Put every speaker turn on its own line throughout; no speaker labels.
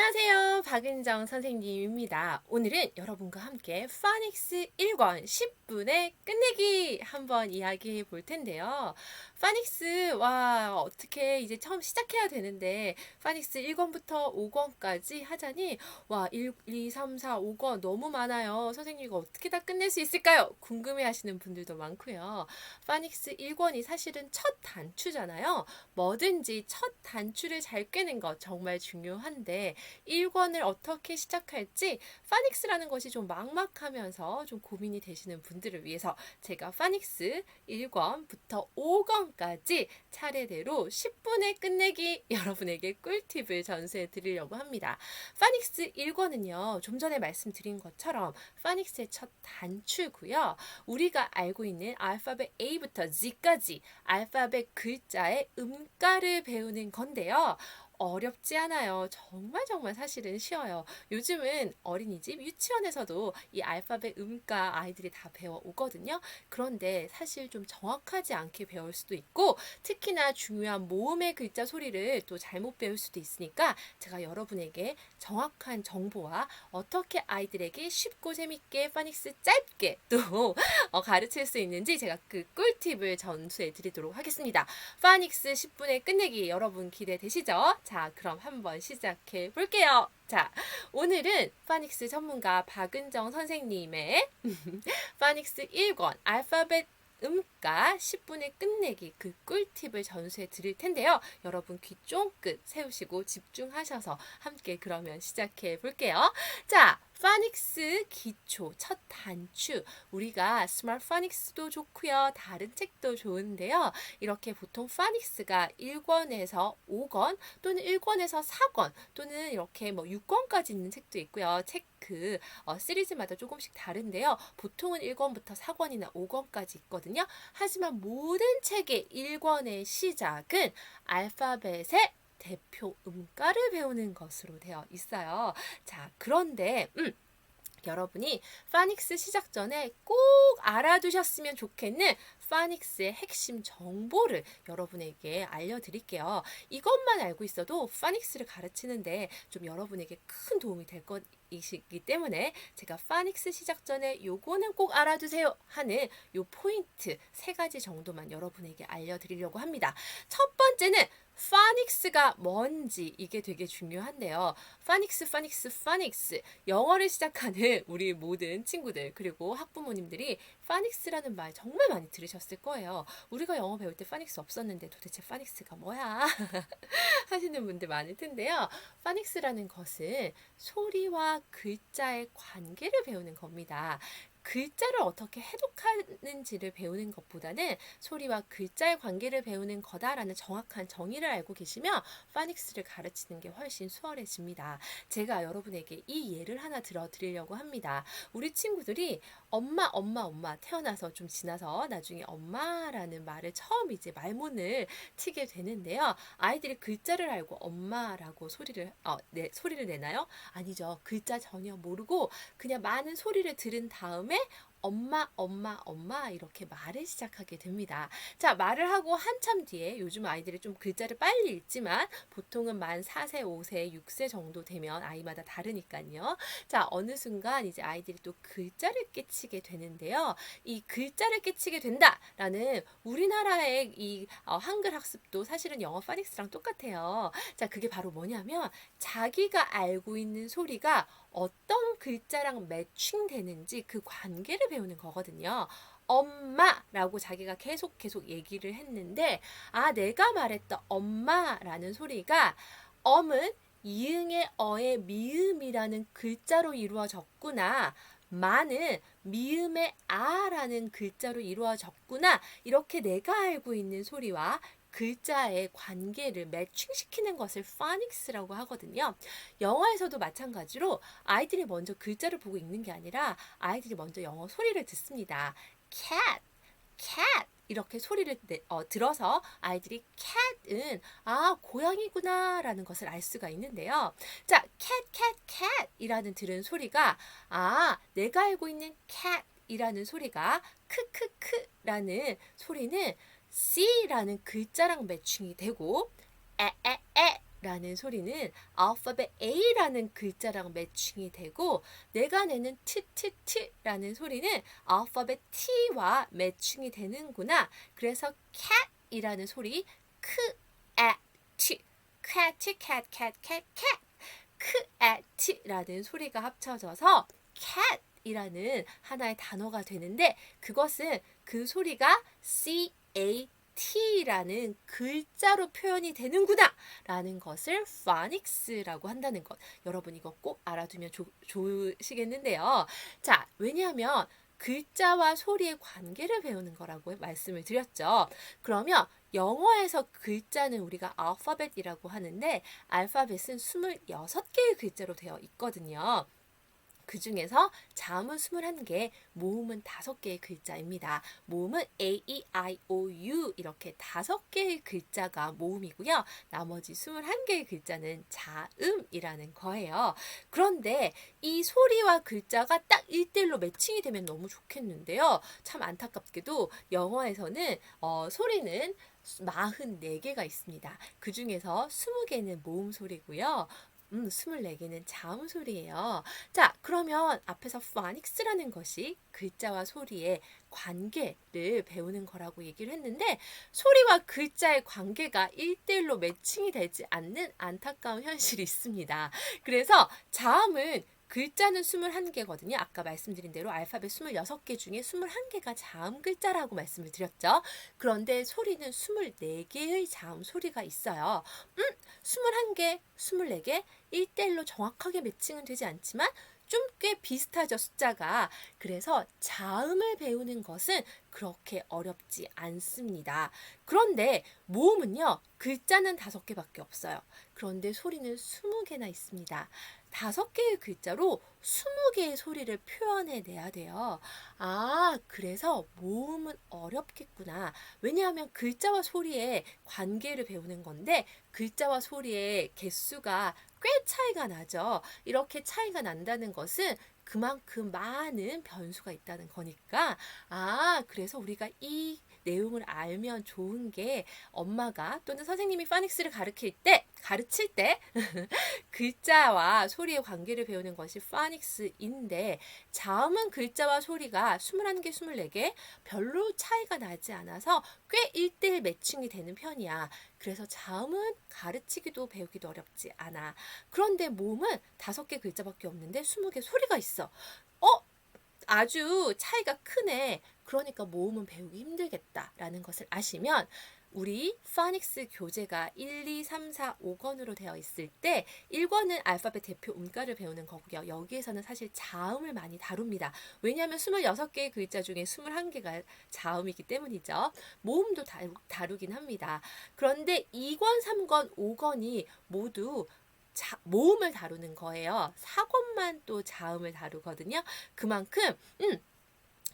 안녕하세요. 박은정 선생님입니다. 오늘은 여러분과 함께 파닉스 1권 10분의 끝내기 한번 이야기해 볼 텐데요. 파닉스, 어떻게 이제 처음 시작해야 되는데, 파닉스 1권부터 5권까지 하자니, 1, 2, 3, 4, 5권 너무 많아요. 선생님 이거 어떻게 다 끝낼 수 있을까요? 궁금해 하시는 분들도 많고요. 파닉스 1권이 사실은 첫 단추잖아요. 뭐든지 첫 단추를 잘 꿰는 것 정말 중요한데 1권을 어떻게 시작할지 파닉스라는 것이 좀 막막하면서 좀 고민이 되시는 분들을 위해서 제가 파닉스 1권부터 5권까지 차례대로 10분의 끝내기 여러분에게 꿀팁을 전수해 드리려고 합니다. 파닉스 1권은요. 좀 전에 말씀드린 것처럼 파닉스의 첫 단추고요. 우리가 알고 있는 알파벳 A부터 Z까지 알파벳 글자의 음가를 배우는 건데요. 어렵지 않아요. 정말 사실은 쉬워요. 요즘은 어린이집, 유치원에서도 이 알파벳 음가 아이들이 다 배워오거든요. 그런데 사실 좀 정확하지 않게 배울 수도 있고 특히나 중요한 모음의 글자 소리를 또 잘못 배울 수도 있으니까 제가 여러분에게 정확한 정보와 어떻게 아이들에게 쉽고 재밌게 파닉스 짧게 또 가르칠 수 있는지 제가 그 꿀팁을 전수해 드리도록 하겠습니다. 파닉스 10분의 끝내기 여러분 기대되시죠? 자, 그럼 한번 시작해 볼게요. 자, 오늘은 파닉스 전문가 박은정 선생님의 파닉스 1권 알파벳 음가 10분의 끝내기 그 꿀팁을 전수해 드릴 텐데요. 여러분 귀 쫑긋 세우시고 집중하셔서 함께 그러면 시작해 볼게요. 자, 파닉스 기초 첫 단추 우리가 스마트 파닉스도 좋고요. 다른 책도 좋은데요. 이렇게 보통 파닉스가 1권에서 5권 또는 1권에서 4권 또는 이렇게 6권까지 있는 책도 있고요. 시리즈마다 조금씩 다른데요. 보통은 1권부터 4권이나 5권까지 있거든요. 하지만 모든 책의 1권의 시작은 알파벳의 대표 음가를 배우는 것으로 되어 있어요. 자, 그런데 여러분이 파닉스 시작 전에 꼭 알아두셨으면 좋겠는 파닉스의 핵심 정보를 여러분에게 알려드릴게요. 이것만 알고 있어도 파닉스를 가르치는데 좀 여러분에게 큰 도움이 될 것이기 때문에 제가 파닉스 시작 전에 요거는 꼭 알아두세요 하는 요 포인트 3가지 정도만 여러분에게 알려드리려고 합니다. 첫 번째는 파닉스가 뭔지 이게 되게 중요한데요. 파닉스 영어를 시작하는 우리 모든 친구들 그리고 학부모님들이 파닉스라는 말 정말 많이 들으셨을 거예요. 우리가 영어 배울 때 파닉스 없었는데 도대체 파닉스가 뭐야? 하시는 분들 많을 텐데요. 파닉스라는 것은 소리와 글자의 관계를 배우는 겁니다. 글자를 어떻게 해독하는지를 배우는 것보다는 소리와 글자의 관계를 배우는 거다라는 정확한 정의를 알고 계시면 파닉스를 가르치는 게 훨씬 수월해집니다. 제가 여러분에게 이 예를 하나 들어드리려고 합니다. 우리 친구들이 엄마 태어나서 좀 지나서 나중에 엄마라는 말을 처음 이제 말문을 트게 되는데요. 아이들이 글자를 알고 엄마라고 소리를 내나요? 아니죠. 글자 전혀 모르고 그냥 많은 소리를 들은 다음에 엄마 이렇게 말을 시작하게 됩니다. 자, 말을 하고 한참 뒤에 요즘 아이들이 좀 글자를 빨리 읽지만 보통은 만 4세, 5세, 6세 정도 되면 아이마다 다르니까요. 자, 어느 순간 이제 아이들이 또 글자를 깨치게 되는데요. 이 글자를 깨치게 된다라는 우리나라의 이 한글 학습도 사실은 영어 파닉스랑 똑같아요. 자, 그게 바로 뭐냐면 자기가 알고 있는 소리가 어떤 글자랑 매칭되는지 그 관계를 배우는 거거든요. 엄마라고 자기가 계속 얘기를 했는데 내가 말했던 엄마라는 소리가 엄은 이응의 어의 미음이라는 글자로 이루어졌구나. 마는 미음의 아라는 글자로 이루어졌구나. 이렇게 내가 알고 있는 소리와 글자의 관계를 매칭시키는 것을 파닉스라고 하거든요. 영어에서도 마찬가지로 아이들이 먼저 글자를 보고 읽는 게 아니라 아이들이 먼저 영어 소리를 듣습니다. cat, cat 이렇게 소리를 들어서 아이들이 cat은 고양이구나 라는 것을 알 수가 있는데요. 자, cat 이라는 들은 소리가 내가 알고 있는 cat 이라는 소리가 크크크라는 소리는 C라는 글자랑 매칭이 되고 라는 소리는 알파벳 A라는 글자랑 매칭이 되고 내가 내는 TTT라는 소리는 알파벳 T와 매칭이 되는구나. 그래서 cat이라는 소리 cat, cat, cat, cat, cat, cat, cat라는 소리가 합쳐져서 cat이라는 하나의 단어가 되는데 그것은 그 소리가 T라는 글자로 표현이 되는구나 라는 것을 파닉스라고 한다는 것. 여러분 이거 꼭 알아두면 좋으시겠는데요. 자, 왜냐하면 글자와 소리의 관계를 배우는 거라고 말씀을 드렸죠. 그러면 영어에서 글자는 우리가 알파벳이라고 하는데 알파벳은 26개의 글자로 되어 있거든요. 그 중에서 자음은 21개, 모음은 5개의 글자입니다. 모음은 A, E, I, O, U 이렇게 5개의 글자가 모음이고요. 나머지 21개의 글자는 자음이라는 거예요. 그런데 이 소리와 글자가 딱 1대1로 매칭이 되면 너무 좋겠는데요. 참 안타깝게도 영어에서는 소리는 44개가 있습니다. 그 중에서 20개는 모음 소리고요. 24개는 자음 소리예요. 자, 그러면 앞에서 파닉스라는 것이 글자와 소리의 관계를 배우는 거라고 얘기를 했는데 소리와 글자의 관계가 1대1로 매칭이 되지 않는 안타까운 현실이 있습니다. 그래서 자음은 글자는 21개거든요. 아까 말씀드린 대로 알파벳 26개 중에 21개가 자음 글자라고 말씀을 드렸죠. 그런데 소리는 24개의 자음 소리가 있어요. 21개, 24개, 1대1로 정확하게 매칭은 되지 않지만 좀 꽤 비슷하죠, 숫자가. 그래서 자음을 배우는 것은 그렇게 어렵지 않습니다. 그런데 모음은요, 글자는 5개밖에 없어요. 그런데 소리는 20개나 있습니다. 5개의 글자로 20개의 소리를 표현해내야 돼요. 아, 그래서 모음은 어렵겠구나. 왜냐하면 글자와 소리의 관계를 배우는 건데 글자와 소리의 개수가 꽤 차이가 나죠. 이렇게 차이가 난다는 것은 그만큼 많은 변수가 있다는 거니까 그래서 우리가 이 내용을 알면 좋은 게 엄마가 또는 선생님이 파닉스를 가르칠 때 글자와 소리의 관계를 배우는 것이 파닉스인데 자음은 글자와 소리가 21개, 24개 별로 차이가 나지 않아서 꽤 1대1 매칭이 되는 편이야. 그래서 자음은 가르치기도 배우기도 어렵지 않아. 그런데 모음은 5개 글자밖에 없는데 20개 소리가 있어. 아주 차이가 크네. 그러니까 모음은 배우기 힘들겠다라는 것을 아시면 우리 파닉스 교재가 1, 2, 3, 4, 5권으로 되어 있을 때 1권은 알파벳 대표 음가를 배우는 거고요. 여기에서는 사실 자음을 많이 다룹니다. 왜냐하면 26개의 글자 중에 21개가 자음이기 때문이죠. 모음도 다루긴 합니다. 그런데 2권, 3권, 5권이 모두 모음을 다루는 거예요. 4권만 또 자음을 다루거든요. 그만큼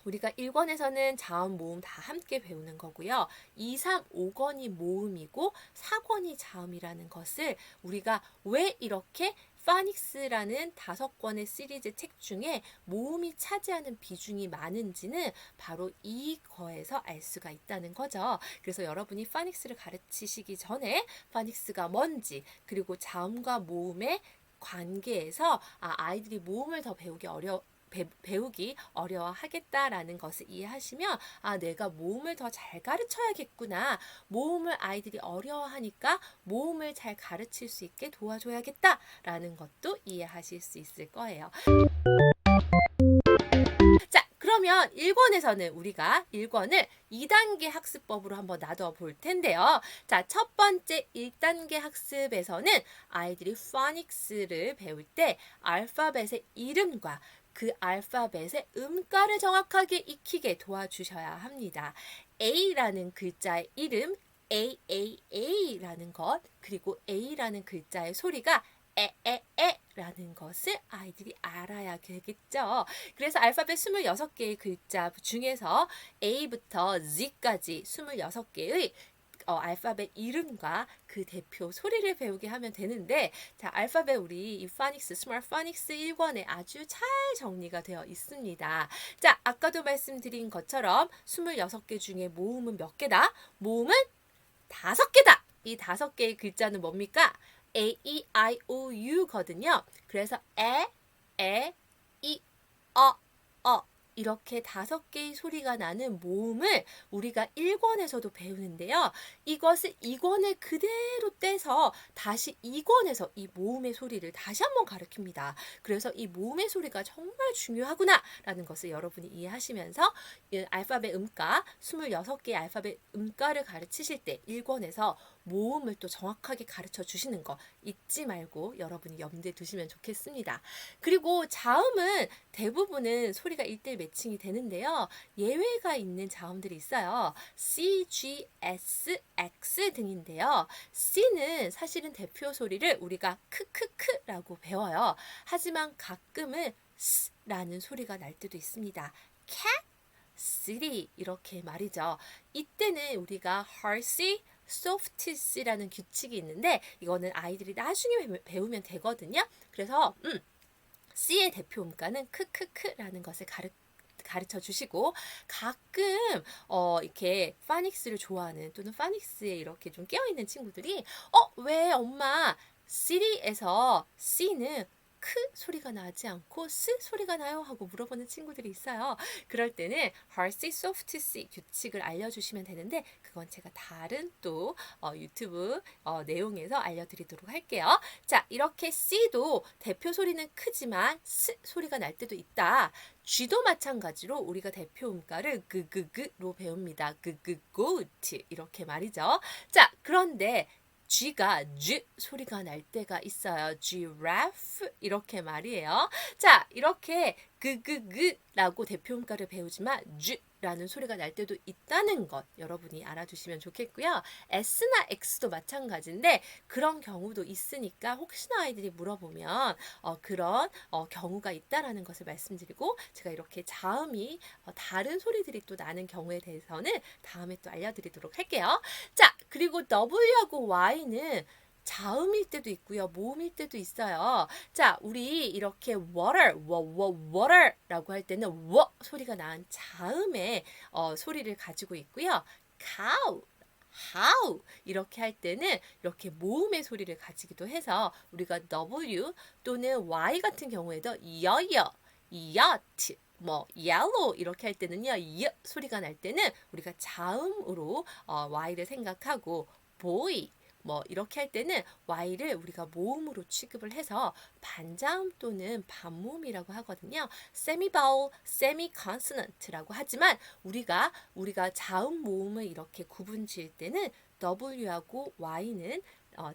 우리가 1권에서는 자음, 모음 다 함께 배우는 거고요. 2, 3, 5권이 모음이고 4권이 자음이라는 것을 우리가 왜 이렇게 파닉스라는 5권의 시리즈 책 중에 모음이 차지하는 비중이 많은지는 바로 이거에서 알 수가 있다는 거죠. 그래서 여러분이 파닉스를 가르치시기 전에 파닉스가 뭔지 그리고 자음과 모음의 관계에서 아이들이 모음을 더 배우기 어려워하겠다라는 것을 이해하시면 내가 모음을 더 잘 가르쳐야겠구나. 모음을 아이들이 어려워하니까 모음을 잘 가르칠 수 있게 도와줘야겠다라는 것도 이해하실 수 있을 거예요. 자, 그러면 1권에서는 우리가 1권을 2단계 학습법으로 한번 나눠 볼 텐데요. 자, 첫 번째 1단계 학습에서는 아이들이 파닉스를 배울 때 알파벳의 이름과 그 알파벳의 음가를 정확하게 익히게 도와주셔야 합니다. A라는 글자의 이름, AAA라는 것, 그리고 A라는 글자의 소리가 에에에라는 것을 아이들이 알아야 되겠죠. 그래서 알파벳 26개의 글자 중에서 A부터 Z까지 26개의 알파벳 이름과 그 대표 소리를 배우게 하면 되는데 자, 알파벳 우리 이 파닉스, 스마트 파닉스 1권에 아주 잘 정리가 되어 있습니다. 자, 아까도 말씀드린 것처럼 26개 중에 모음은 몇 개다? 모음은 5개다. 이 5개의 글자는 뭡니까? A, E, I, O, U거든요. 그래서 에, 이, 어 이렇게 5개의 소리가 나는 모음을 우리가 1권에서도 배우는데요. 이것을 2권에 그대로 떼서 다시 2권에서 이 모음의 소리를 다시 한번 가르칩니다. 그래서 이 모음의 소리가 정말 중요하구나 라는 것을 여러분이 이해하시면서 이 알파벳 음가 26개의 알파벳 음가를 가르치실 때 1권에서 모음을 또 정확하게 가르쳐 주시는 거 잊지 말고 여러분이 염두에 두시면 좋겠습니다. 그리고 자음은 대부분은 소리가 1대1 매칭이 되는데요. 예외가 있는 자음들이 있어요. C, G, S, X 등인데요. C는 사실은 대표 소리를 우리가 크크크라고 배워요. 하지만 가끔은 S라는 소리가 날 때도 있습니다. cat, city 이렇게 말이죠. 이때는 우리가 hard C, soft C라는 규칙이 있는데 이거는 아이들이 나중에 배우면 되거든요. 그래서 C의 대표 음가는 크크크라는 것을 가르쳐 주시고 가끔 이렇게 파닉스를 좋아하는 또는 파닉스에 이렇게 좀 깨어있는 친구들이 왜 엄마 City에서 C는 크 소리가 나지 않고 스 소리가 나요 하고 물어보는 친구들이 있어요. 그럴 때는 hard C, soft C 규칙을 알려주시면 되는데 그건 제가 다른 또 유튜브 내용에서 알려드리도록 할게요. 자, 이렇게 C도 대표 소리는 크지만 스 소리가 날 때도 있다. G도 마찬가지로 우리가 대표 음가를 그그그로 배웁니다. 그그고트 이렇게 말이죠. 자, 그런데 G가 G 소리가 날 때가 있어요. giraffe 이렇게 말이에요. 자, 이렇게 그그그라고 대표음가를 배우지만 G라는 소리가 날 때도 있다는 것 여러분이 알아두시면 좋겠고요. S나 X도 마찬가지인데 그런 경우도 있으니까 혹시나 아이들이 물어보면 그런 경우가 있다라는 것을 말씀드리고 제가 이렇게 자음이 다른 소리들이 또 나는 경우에 대해서는 다음에 또 알려드리도록 할게요. 자, 그리고 W하고 Y는 자음일 때도 있고요. 모음일 때도 있어요. 자, 우리 이렇게 water라고 할 때는 워 소리가 나는 자음의 소리를 가지고 있고요. cow, how 이렇게 할 때는 이렇게 모음의 소리를 가지기도 해서 우리가 W 또는 Y 같은 경우에도 여여, yacht yellow 이렇게 할 때는요, 이 소리가 날 때는 우리가 자음으로 Y를 생각하고 boy 이렇게 할 때는 Y를 우리가 모음으로 취급을 해서 반자음 또는 반모음이라고 하거든요. 세미바울, 세미컨소넌트라고 하지만 우리가 자음 모음을 이렇게 구분 지을 때는 W하고 Y는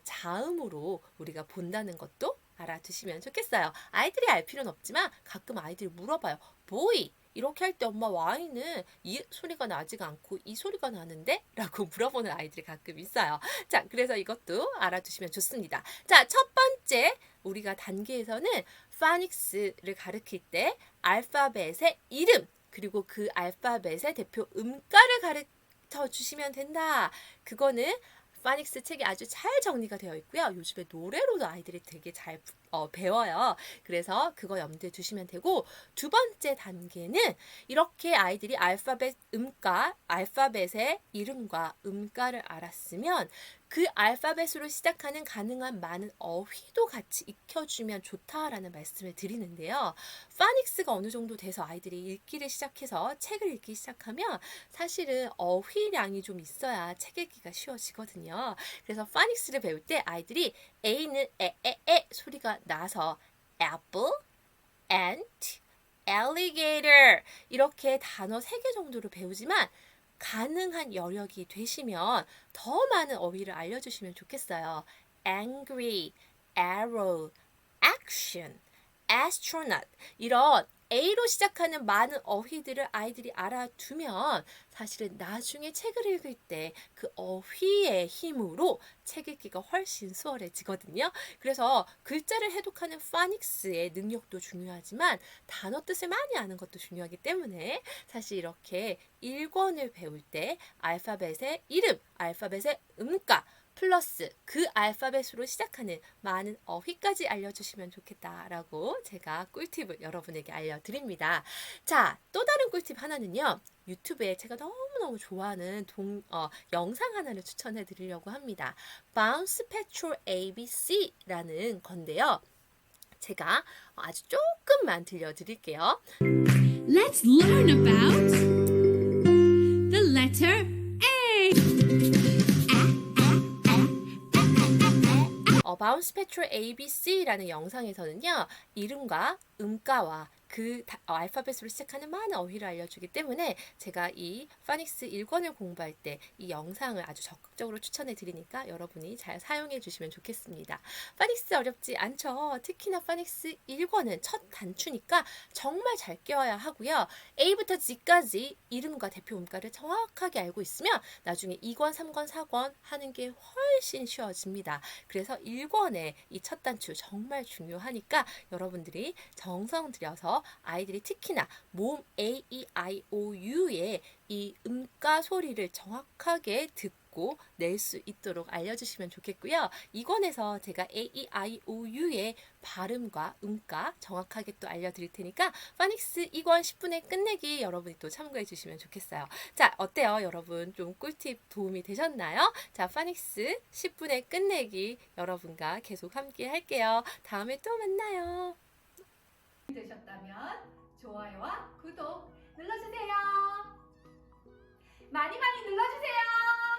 자음으로 우리가 본다는 것도 알아두시면 좋겠어요. 아이들이 알 필요는 없지만 가끔 아이들이 물어봐요. boy 이렇게 할 때 엄마 Y는 이 소리가 나지가 않고 이 소리가 나는데? 라고 물어보는 아이들이 가끔 있어요. 자, 그래서 이것도 알아두시면 좋습니다. 자, 첫 번째 우리가 단계에서는 파닉스를 가르칠 때 알파벳의 이름 그리고 그 알파벳의 대표 음가를 가르쳐 주시면 된다. 그거는 파닉스 책이 아주 잘 정리가 되어 있고요. 요즘에 노래로도 아이들이 되게 잘 배워요. 그래서 그거 염두에 두시면 되고 두 번째 단계는 이렇게 아이들이 알파벳 음가, 알파벳의 이름과 음가를 알았으면 그 알파벳으로 시작하는 가능한 많은 어휘도 같이 익혀주면 좋다라는 말씀을 드리는데요. 파닉스가 어느 정도 돼서 아이들이 읽기를 시작해서 책을 읽기 시작하면 사실은 어휘량이 좀 있어야 책 읽기가 쉬워지거든요. 그래서 파닉스를 배울 때 아이들이 A는 에 소리가 나서 apple, ant, alligator 이렇게 단어 3개 정도를 배우지만 가능한 여력이 되시면 더 많은 어휘를 알려주시면 좋겠어요. angry, arrow, action, astronaut 이런 A로 시작하는 많은 어휘들을 아이들이 알아두면 사실은 나중에 책을 읽을 때 그 어휘의 힘으로 책 읽기가 훨씬 수월해지거든요. 그래서 글자를 해독하는 파닉스의 능력도 중요하지만 단어 뜻을 많이 아는 것도 중요하기 때문에 사실 이렇게 1권을 배울 때 알파벳의 이름, 알파벳의 음가 플러스 그 알파벳으로 시작하는 많은 어휘까지 알려주시면 좋겠다라고 제가 꿀팁을 여러분에게 알려드립니다. 자, 또 다른 꿀팁 하나는요. 유튜브에 제가 너무너무 너무너무 좋아하는 영상 하나를 추천해 드리려고 합니다. Bounce Petrol ABC라는 건데요. 제가 아주 조금만 들려드릴게요.
Let's learn about the letter
바운스 페트롤 ABC라는 영상에서는요, 이름과 음가와 그 알파벳으로 시작하는 많은 어휘를 알려주기 때문에 제가 이 파닉스 1권을 공부할 때 이 영상을 아주 적극적으로 추천해 드리니까 여러분이 잘 사용해 주시면 좋겠습니다. 파닉스 어렵지 않죠? 특히나 파닉스 1권은 첫 단추니까 정말 잘 끼워야 하고요. A부터 G까지 이름과 대표 음가를 정확하게 알고 있으면 나중에 2권, 3권, 4권 하는 게 훨씬 쉬워집니다. 그래서 1권의 이 첫 단추 정말 중요하니까 여러분들이 정성 들여서 아이들이 특히나 모음 A, E, I, O, U의 이 음가 소리를 정확하게 듣고 낼 수 있도록 알려주시면 좋겠고요. 이권에서 제가 A, E, I, O, U의 발음과 음가 정확하게 또 알려드릴 테니까 파닉스 2권 10분의 끝내기 여러분이 또 참고해 주시면 좋겠어요. 자, 어때요? 여러분 좀 꿀팁 도움이 되셨나요? 자, 파닉스 10분의 끝내기 여러분과 계속 함께 할게요. 다음에 또 만나요.
되셨다면 좋아요와 구독 눌러주세요. 많이 많이 눌러주세요.